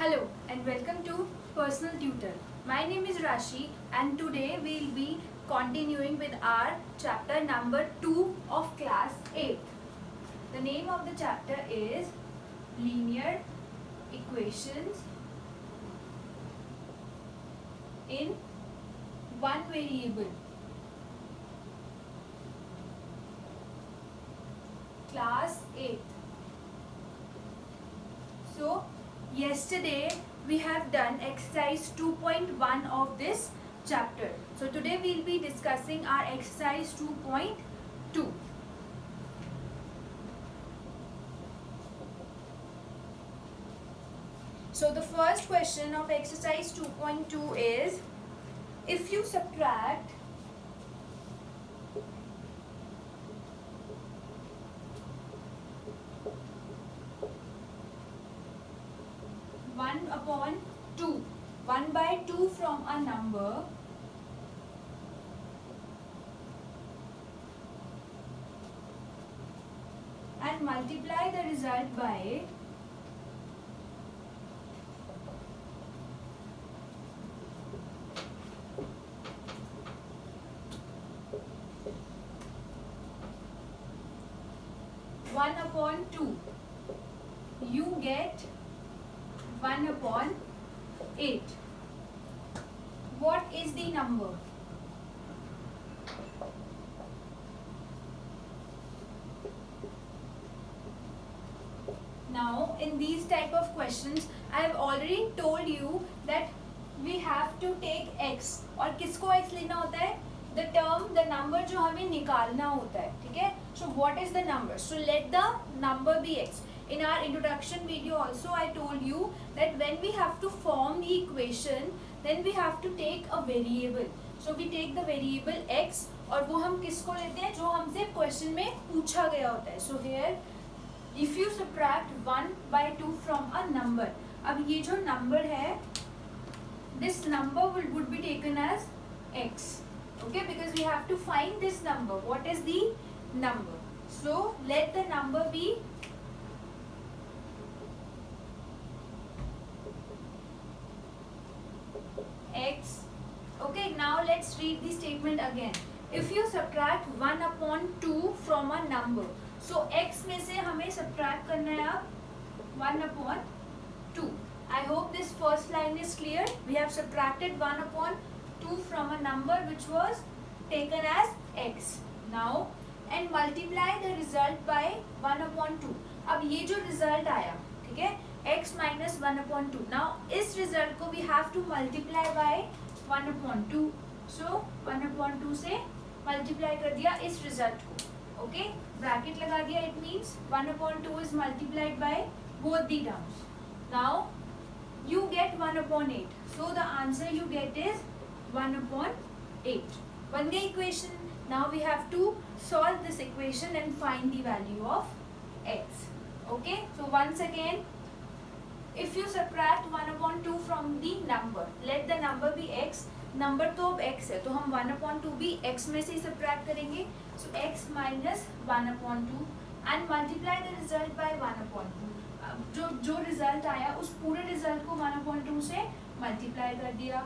Hello and welcome to Personal Tutor. My name is Rashi and today we will be continuing with our chapter number 2 of class 8. The name of the chapter is Linear Equations in One Variable. Class 8. So, yesterday we have done exercise 2.1 of this chapter. So today we will be discussing our exercise 2.2. So the first question of exercise 2.2 is, if you subtract 1 by 2 from a number and multiply the result by 1/2, you get 1/8. What is the number? Now in these type of questions I have already told you that we have to take x. और किसको x लेना होता है? The term, the number जो हमें निकालना होता है, ठीक है? So what is the number? So let the number be x. In our introduction video also I told you that when we have to form the equation, then we have to take a variable. So we take the variable x और वो हम किसको लेते हैं? जो हमसे question में पूछा गया होता है. So here, if you subtract 1 by 2 from a number, अब ये जो number है, this number would be taken as x. Okay, because we have to find this number. What is the number? So let the number be x. Okay, now let's read the statement again. If you subtract 1/2 from a number, so x में से हमें subtract करना है अब 1/2. I hope this first line is clear. We have subtracted 1/2 from a number which was taken as x. Now and multiply the result by 1/2. अब ये जो result आया, ठीक है, x minus 1/2. Now इस result को we have to multiply by 1/2. So 1/2 से multiply कर दिया इस result को. Okay, bracket लगा दिया. It means 1/2 is multiplied by both the terms. Now you get 1/8. So the answer you get is 1/8. One day equation. Now we have to solve this equation and find the value of x. Okay, so once again, if you subtract 1/2 from the number, let the number be x. Number तो अब x है, तो हम 1/2 भी x में से ही subtract करेंगे. So x minus 1/2 and multiply the result by 1/2. जो result आया उस पूरे result को 1/2 से multiply कर दिया.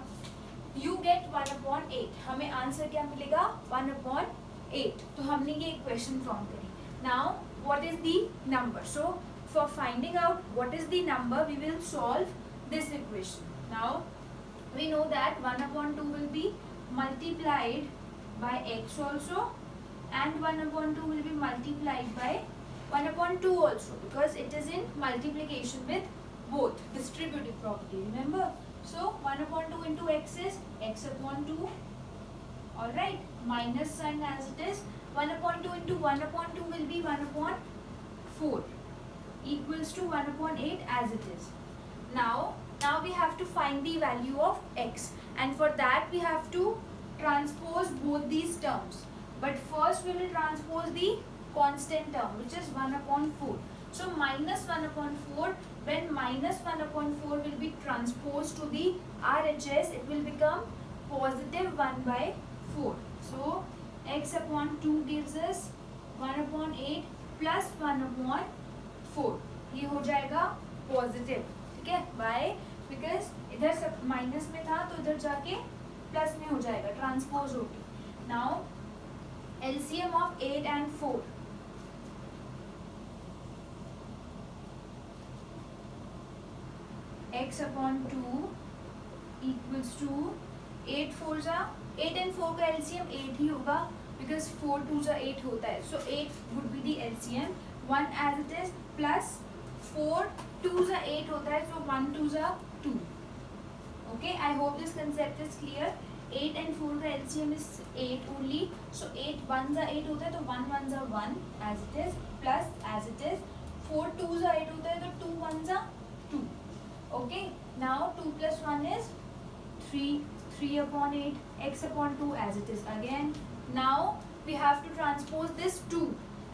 You get 1/8. हमें आंसर क्या मिलेगा? 1/8. तो हमने ये equation form करी. Now what is the number? So for finding out what is the number, we will solve this equation. Now we know that 1/2 will be multiplied by x also, and 1/2 will be multiplied by 1/2 also, because it is in multiplication with both distributive property, remember. So 1/2 into x is x/2. Alright, minus sign as it is. 1/2 into 1/2 will be 1/4 equals to 1/8 as it is. Now we have to find the value of x, and for that we have to transpose both these terms. But first we will transpose the constant term, which is 1/4. So minus 1/4, when minus 1/4 will be transposed to the RHS, it will become positive 1/4. So x/2 gives us 1/8 plus 1/4. ये हो जाएगा positive, ठीक है, bye इधर सब minus में था तो इधर जाके प्लस में हो जाएगा, ट्रांसपोज होगी. Now LCM of 8 and 4. x upon 2 equals to 8 4 जा 8 and 4 का LCM 8 ही होगा because 4 2 जा 8 होता है. So 8 would be the LCM. 1 as it is plus 4 2 जा 8 होता है, so 1 2 जा 2. Okay, I hope this concept is clear. 8 and 4 का LCM is 8 only. So 8 1 जा 8 होता है तो 1 1 जा 1 as it is plus as it is 4 2 जा 8 होता है तो 2 1 जा 2. Okay, now 2 plus 1 is 3. 3 upon 8, x upon 2 as it is again. Now we have to transpose this 2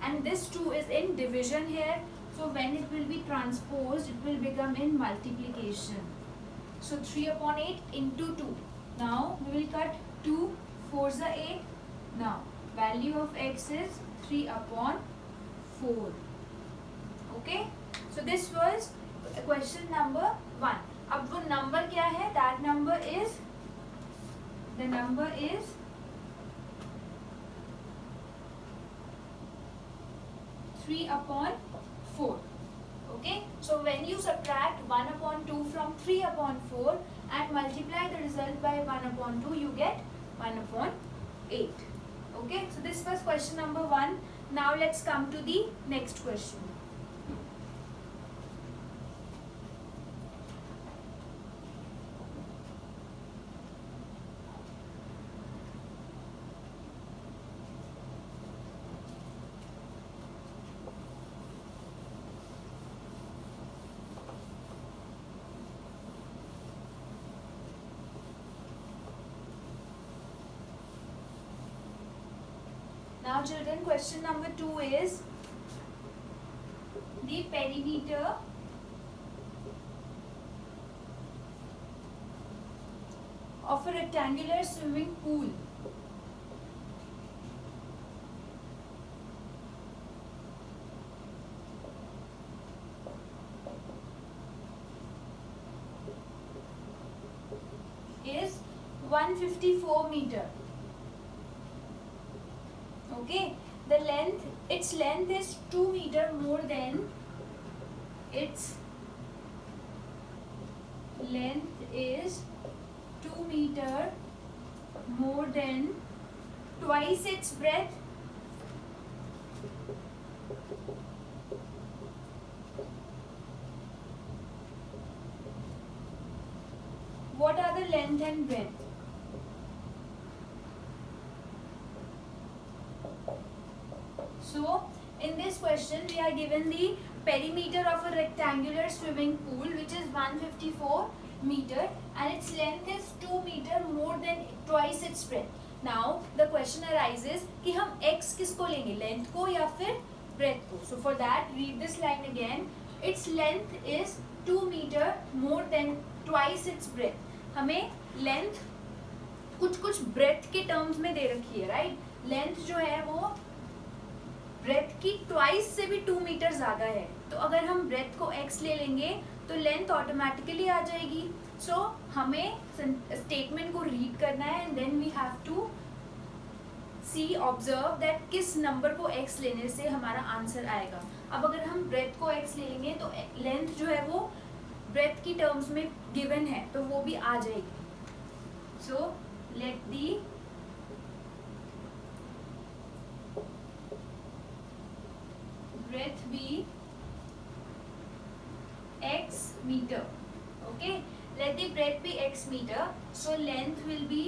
and this 2 is in division here. So when it will be transposed, it will become in multiplication. So 3 upon 8 into 2. Now we will cut 2 4 is 8. Now value of x is 3 upon 4. Okay, so this was question number 1. अब वो number क्या है? That number is, the number is 3 upon 4. Okay, so when you subtract 1 upon 2 from 3 upon 4 and multiply the result by 1 upon 2, you get 1 upon 8. Okay, so this was question number 1. Now let's come to the next question. Now children, question number 2 is the perimeter of a rectangular swimming pool is 154 meter. Okay, the length, its length is 2 meter more than, its length is 2 meter more than twice its breadth. What are the length and breadth? So in this question we are given the perimeter of a rectangular swimming pool which is 154 meter and its length is 2 meter more than twice its breadth. Now the question arises कि हम x किसको लेंगे, length को या फिर breadth को. So for that read this line again. Its length is 2 meter more than twice its breadth. हमें length कुछ breadth के terms में दे रखी है, right? Length जो है वो ब्रेथ की ट्वाइस से भी 2 मीटर ज़्यादा है, तो अगर हम ब्रेथ को x ले लेंगे तो लेंथ ऑटोमेटिकली आ जाएगी. सो हमें स्टेटमेंट को रीड करना है and then we have to see observe that किस नंबर को x लेने से हमारा आंसर आएगा. अब अगर हम ब्रेथ को x ले लेंगे तो लेंथ जो है वो ब्रेथ की टर्म्स में गिवन है तो वो भी आ जाएगी. So let the breadth be x meter. Okay, let the breadth be x meter, so length will be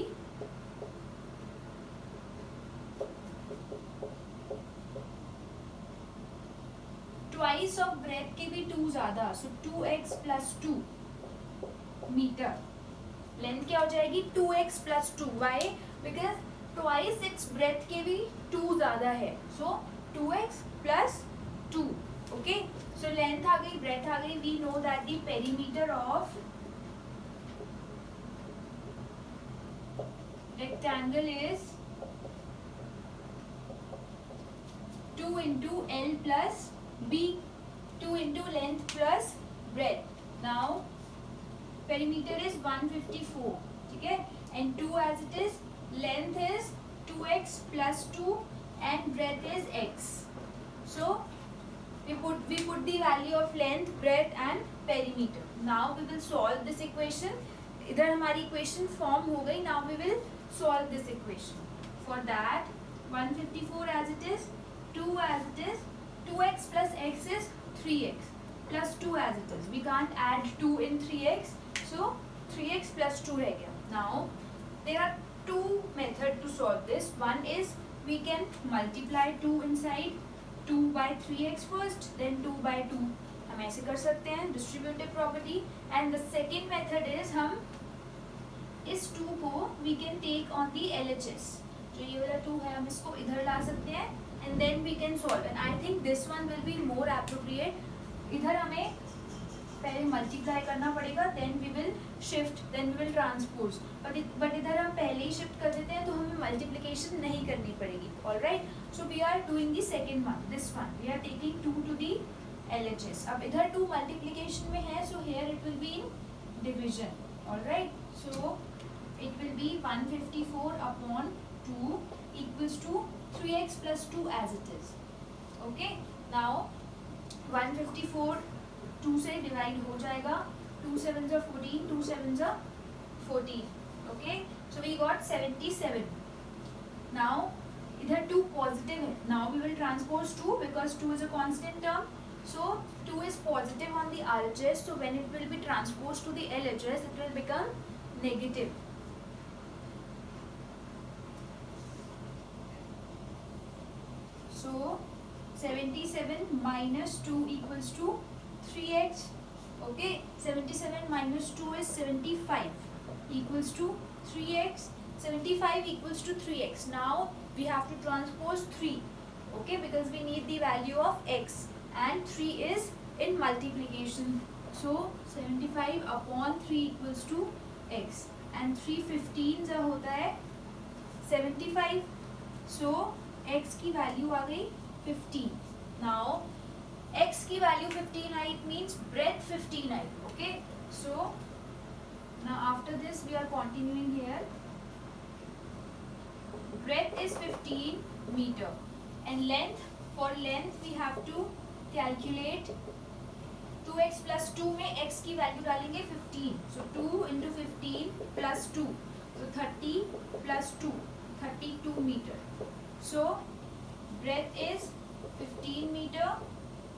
twice of breadth के भी 2 ज़्यादा, so 2x plus 2 meter. Length क्या हो जाएगी 2x plus 2. Why? Because twice its breadth के भी 2 ज़्यादा है, so 2x plus 2. Okay, so length आ गई, breadth आ गई. We know that the perimeter of rectangle is 2 into L plus B, 2 into length plus breadth. Now perimeter is 154, ठीक है, and 2 as it is, length is 2x plus 2 and breadth is x. So we put the value of length, breadth and perimeter. Now we will solve this equation. इधर हमारी equation form हो गई. Now we will solve this equation. For that 154 as it is, 2 as it is, 2x plus x is 3x plus 2 as it is. We can't add 2 in 3x, so 3x plus 2 रह गया. Now there are two methods to solve this. One is we can multiply 2 inside, 2 by 3x first, then 2 by 2. हम ऐसे कर सकते हैं, distributive property. And the second method is हम इस 2 को we can take on the LHS. जो ये वाला 2 है हम इसको इधर ला सकते हैं and then we can solve. And I think this one will be more appropriate. इधर हमें पहले मल्टीप्लाई करना पड़ेगा, then we will shift, then we will transpose. But इधर हम पहले ही शिफ्ट कर देते हैं तो हमें मल्टीप्लिकेशन नहीं करनी पड़ेगी. Alright, so we are doing the second one. This one we are taking 2 to the LHS. अब इधर 2 मल्टीप्लिकेशन में है, so here it will be in division. Alright, so it will be 154 upon 2 equals to 3x plus 2 as it is. Okay, now 154 2 से divide हो जाएगा. 2 7s are 14, 2 7s are 14. Okay, so we got 77. Now इधर 2 positive है. Now we will transpose 2 because 2 is a constant term. So 2 is positive on the RHS. So when it will be transposed to the LHS, it will become negative. So 77 minus 2 equals to 3x. Okay, 77 minus 2 is 75 equals to 3x. 75 equals to 3x. Now we have to transpose 3. Okay, because we need the value of x and 3 is in multiplication. So 75 upon 3 equals to x and 3 15s होता है 75. So x की value आ गई 15. Now x की value 15 I, it means breadth 15 I. Okay, so now after this we are continuing here. Breadth is 15 meter and length, for length we have to calculate 2x plus 2 में x की value डालेंगे 15. So 2 into 15 plus 2, so 30 plus 2, 32 meter. So breadth is 15 meter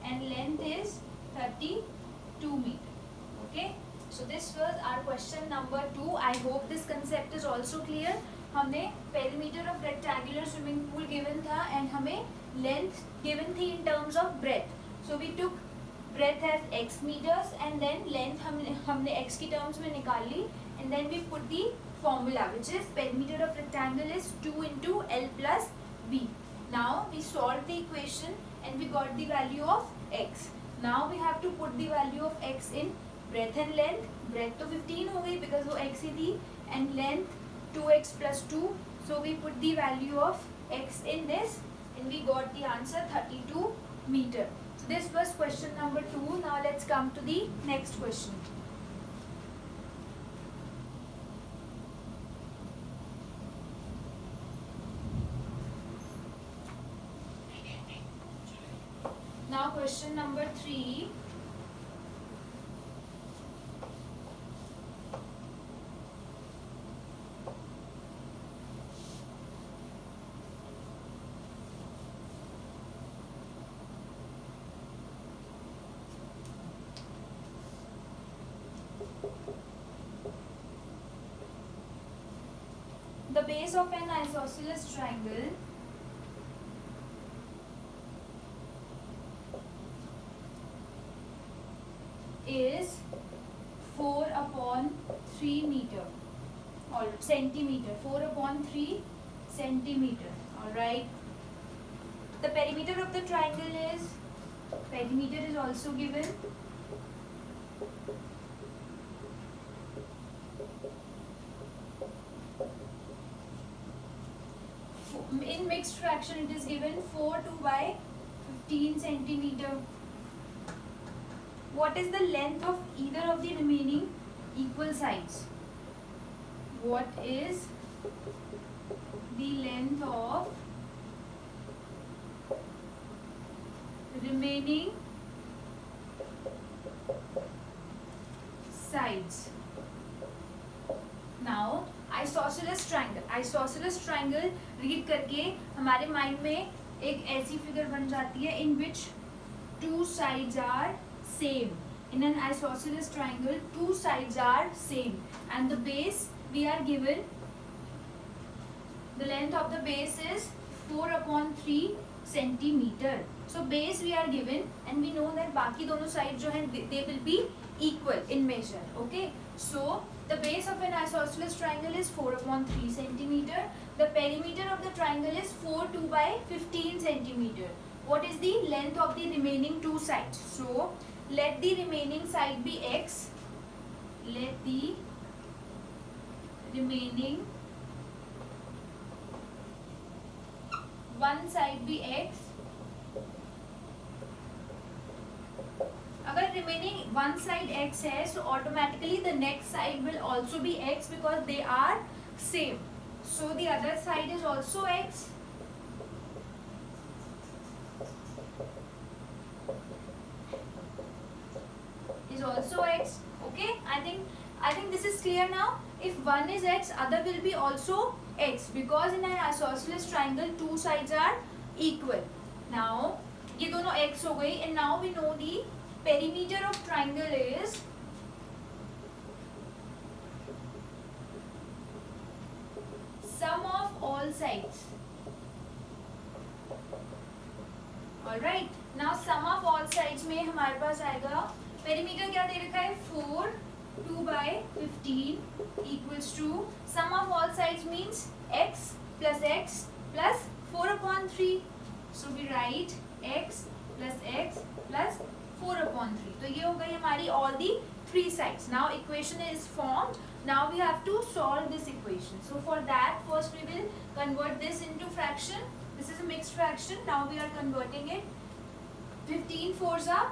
and length is 32 meter. Okay, so this was our question number 2. I hope this concept is also clear. हमने perimeter of rectangular swimming pool given था and हमें length given थी in terms of breadth. So we took breadth as x meters and then length हमने x की terms में निकाल ली and then we put the formula which is perimeter of rectangle is 2 into L plus B. Now we solved the equation and we got the value of x. Now we have to put the value of x in breadth and length. Breadth तो 15 हो गई because वो x ही थी and length 2x plus 2. So we put the value of x in this and we got the answer 32 meter. So this was question number 2. Now let's come to the next question. Now question number 3. The base of an isosceles triangle is 4 upon 3 meter or centimeter. 4 upon 3 centimeter. Alright. The perimeter of the triangle is, perimeter is also given. In mixed fraction it is given 4 2 by 15 centimeter. What is the length of either of the remaining equal sides. What is the length of remaining sides? Now isosceles triangle read करके हमारे mind में एक ऐसी figure बन जाती है in which two sides are same. In an isosceles triangle, two sides are same, and the base we are given, the length of the base is 4/3 centimeter. So base we are given, and we know that बाकी दोनों sides जो हैं they will be equal in measure. Okay, so the base of an isosceles triangle is 4/3 centimeter. The perimeter of the triangle is 4/15 centimeter. What is the length of the remaining two sides? So let the remaining side be x. Let the remaining one side be x. अगर remaining one side x है, so automatically the next side will also be x because they are same. So the other side is also x. Is also x. Okay, I think this is clear now. If one is x, other will be also x because in an isosceles triangle two sides are equal. Now ये दोनों x हो गई, and now we know the perimeter of triangle is sum of all sides. All right, now sum of all sides में हमारे पास आएगा perimeter क्या दे रखा है 4 2/15 equals to sum of all sides means x plus 4/3. So we write x plus 4/3. तो ये हो गई हमारी all the three sides. Now equation is formed. Now we have to solve this equation. So for that first we will convert this into fraction. This is a mixed fraction. Now we are converting it. 15 4s are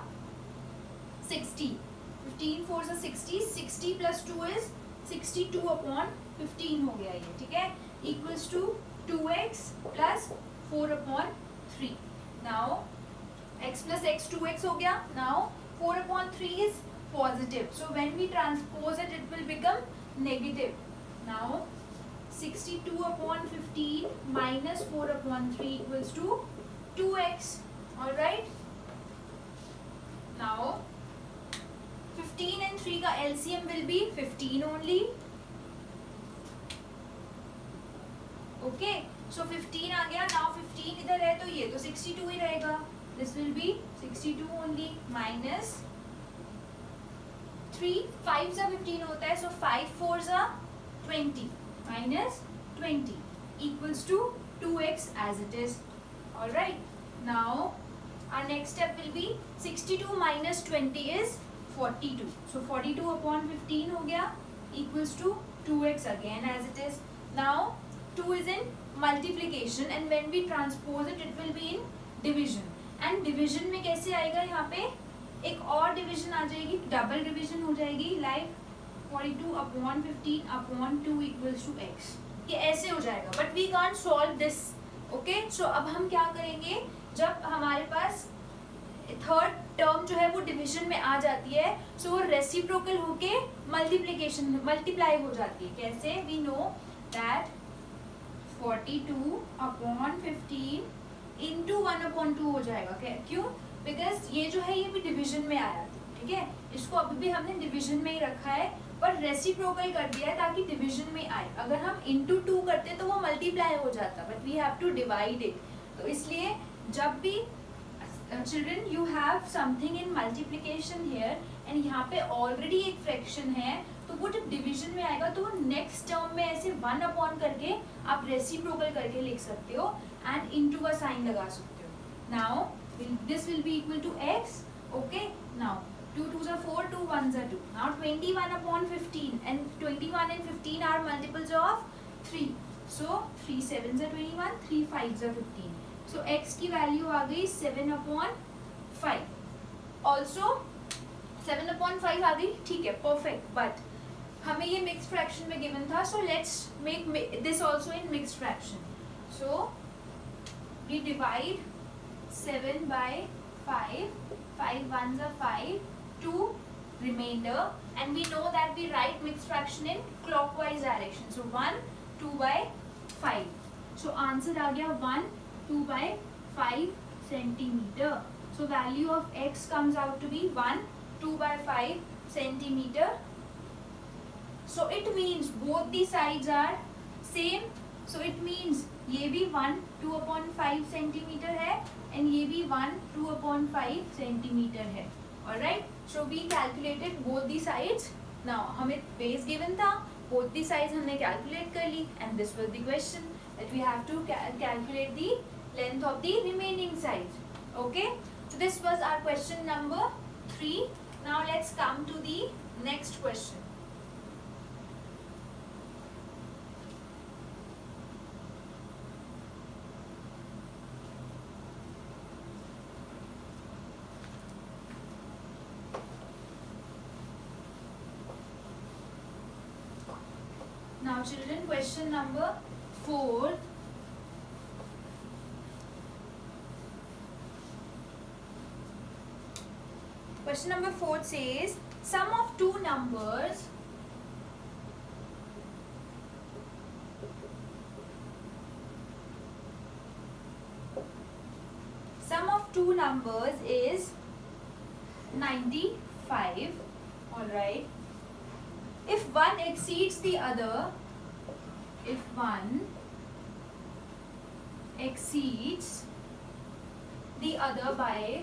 60. 15 4s are 60. 60 plus 2 is 62/15 हो गया ये, ठीक है, equals to 2x plus 4/3. Now x plus x 2x हो gaya. Now 4/3 is positive, so when we transpose it, it will become negative. Now 62/15 minus 4/3 equals to 2x. All right. Now 15 and 3 का LCM will be 15 only. Okay, so 15 आ गया. Now 15 इधर है तो ये तो 62 ही रहेगा. This will be 62 only minus 3 5s are 15 होता है, so 5 4s are 20 minus 20 equals to 2x as it is. All right. Now our next step will be 62 minus 20 is 42. So 42/15 हो गया equals to 2x again as it is. Now 2 is in multiplication and when we transpose it, it will be in division. And division में कैसे आएगा, यहाँ पे एक और division आ जाएगी, double division हो जाएगी, like 42/15/2 equals to x. ये ऐसे हो जाएगा, but we can't solve this. Okay, so अब हम क्या करेंगे, जब हमारे पास थर्ड टर्म जो है वो डिवीजन में आ जाती है, सो वो रेसिप्रोकल होके मल्टीप्लाई हो जाती है. कैसे, वी नो दैट 42/15 इंटू 1/2 हो जाएगा. क्यों, बिकॉज ये जो है ये भी डिवीजन में आया था, ठीक है, इसको अभी भी हमने डिवीजन में ही रखा है पर रेसिप्रोकल कर दिया है ताकि डिवीजन में आए. अगर हम इंटू 2 करते तो वो मल्टीप्लाई हो जाता, but we have to divide it. तो इसलिए जब भी children you have something in multiplication here and यहाँ पे ऑलरेडी एक फ्रैक्शन है, तो वो जब डिवीजन में आएगा तो वो नेक्स्ट टर्म में ऐसे 1/, करके आप रेसिप्रोकल करके लिख सकते हो एंड इनटू का साइन लगा सकते हो. Now this will be equal to x. Okay, now 2 2s are 4, 2 1s are 2. Now 21/15 and 21 and 15 are multiples of 3. So 3 7s are 21, 3 5s are 15. So x की वैल्यू आ गई 7/5. ऑल्सो 7/5 आ गई, ठीक है, perfect. But हमें ये मिक्स्ड फ्रैक्शन में given था, so let's make this also in mixed fraction. So we divide 7 by 5, 5 ones are 5, 2 remainder, and we know that we write mixed fraction in clockwise direction. So 1, 2 by 5. So answer आ गया 1, 2 by 5 centimeter. So value of x comes out to be 1, 2 by 5 centimeter. So it means both the sides are same. So it means ये भी 1, 2/5 centimeter है, and ये भी 1, 2/5 centimeter है. Alright. So we calculated both the sides. Now हमें base given था, both the sides हमने calculate कर ली, and this was the question that we have to calculate the length of the remaining sides. Okay. So this was our question number 3. Now let's come to the next question. Now children, question number 4. Question number 4 says sum of two numbers is 95. Alright. If one exceeds the other, by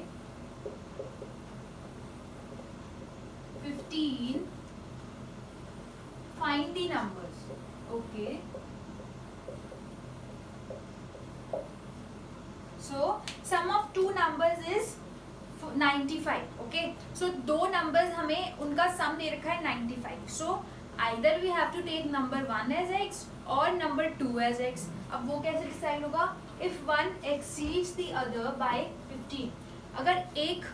15, find the numbers. Okay. So sum of two numbers is 95. Okay. So दो numbers हमें उनका sum दे रखा है 95. So either we have to take number 1 as x or number 2 as x. अब वो कैसे decide होगा? If one exceeds the other by 15. अगर एक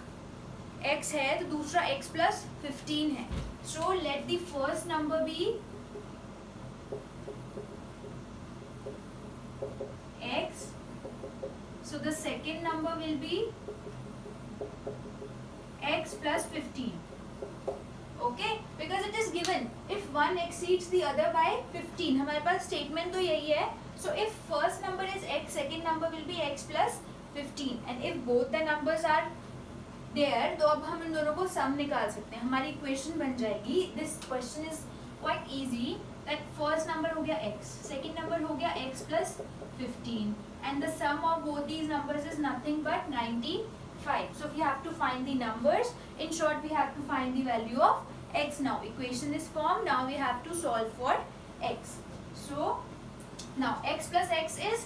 x है तो दूसरा x plus 15 है. So let the first number be x. So the second number will be x plus 15. Okay, because it is given if one exceeds the other by 15. हमारे पास statement तो यही है. So if first number is x, second number will be x plus 15, and if both the numbers are there, तो अब हम इन दोनों को sum निकाल सकते हैं. हमारी equation बन जाएगी. This question is quite easy. That first number हो गया x, second number हो गया x plus 15, and the sum of both these numbers is nothing but 95. So we have to find the numbers. In short, we have to find the value of x. Now equation is formed. Now we have to solve for x. So now x plus x is,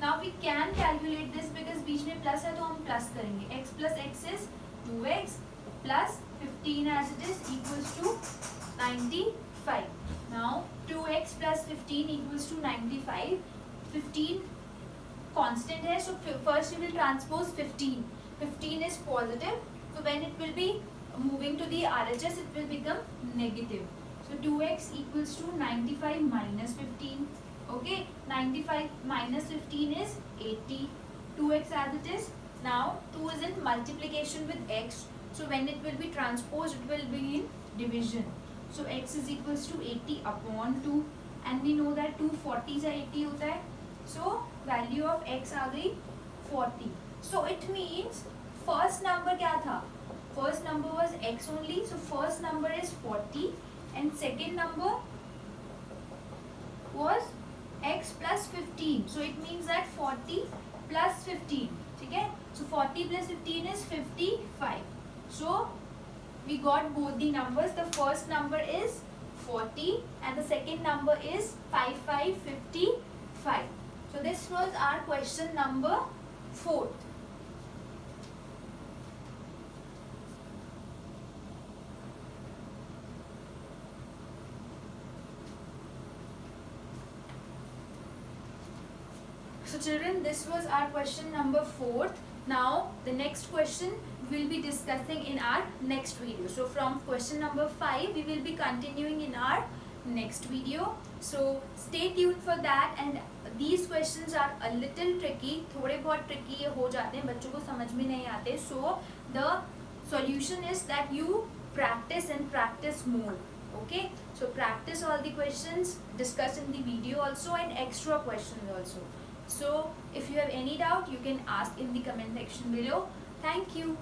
now we can calculate this because बीच में plus है तो हम plus करेंगे. x plus x is 2x plus 15 as it is equals to 95. Now 2x plus 15 equals to 95. 15 constant है, so first we will transpose 15. 15 is positive, so when it will be moving to the RHS, it will become negative. So 2x equals to 95 minus 15. Okay, 95 minus 15 is 80. 2x as it is. Now 2 is in multiplication with x, so when it will be transposed, it will be in division. So x is equals to 80 upon 2, and we know that 2 40 से 80 होता है. So value of x आ गई 40. So it means first number क्या था? First number was x only, so first number is 40, and second number was x plus 15. So it means that 40 plus 15. ठीक है? So 40 plus 15 is 55. So we got both the numbers. The first number is 40 and the second number is 55. So this was our question number 4. So children, this was our question number 4. Now the next question will be discussing in our next video. So from question number 5 we will be continuing in our next video. So stay tuned for that. And these questions are a little tricky, थोड़े बहुत tricky हो जाते हैं, बच्चों को समझ में नहीं आते. So the solution is that you practice and practice more. Okay, so practice all the questions, discuss in the video also, and extra questions also. So if you have any doubt, you can ask in the comment section below. Thank you.